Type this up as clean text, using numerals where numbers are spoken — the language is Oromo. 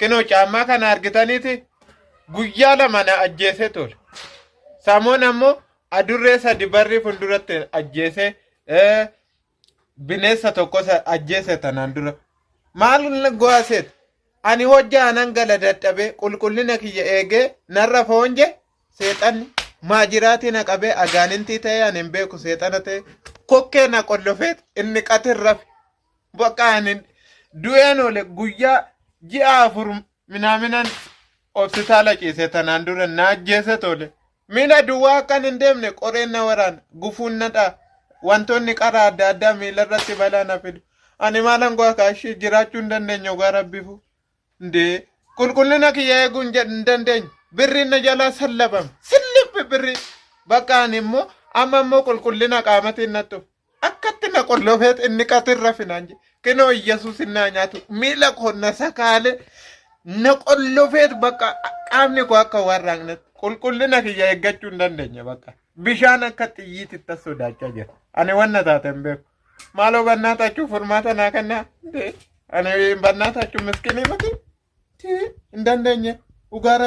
kinoo caammaa kana argitaniiti guyyaa lama na ajjeesee tole. Samoon ammoo adurree sadi barri fuulduratti ajjeesee bineensa tokkos ajjeese tanaan dura. Maal go'aseet? Ani hojjaa anan gala dadhabee qulqullina kiyya eegee narra foonje seexanni maajiraatii na qabee agaanintii ta'ee ani hin beeku seexana ta'e kokkee na qollofeet inni qatirrafe bakka ani du'een oole guyyaa ji'a 4 minaaminaan hospitaala ciise tanaan dura na ajjeese tole. Miila duwwaa akkan hin deemne qoreen na waraana gufuun na dha'a wantoonni qara adda addaa miila irratti balaa na fidu. Ani maalan go'a kaashii jiraachuu hin dandeenye ogaa rabbifu. Ndee qulqullina kiyya eeguun hin dandeenye birriin na jalaa sallabame sillibbi birri bakka ani immoo amma immoo qulqullina qaamatiin nattu akkatti na qollofeet inni qatirra finaan je kinoo Yesuus innaa nyaatu miila qonna sakaale na qollofeet bakka qaamni koo akka warraaqnetti qulqullina kiyya eeggachuu hin dandeenye bakka bishaan akka xiyyiitti sodaachaa jira. Ani wanna taate hin beeku. Maaloo bannaatachuu furmaata naa kennaa ani bannaatachuu miskinii miti hin dandeenye dhugaa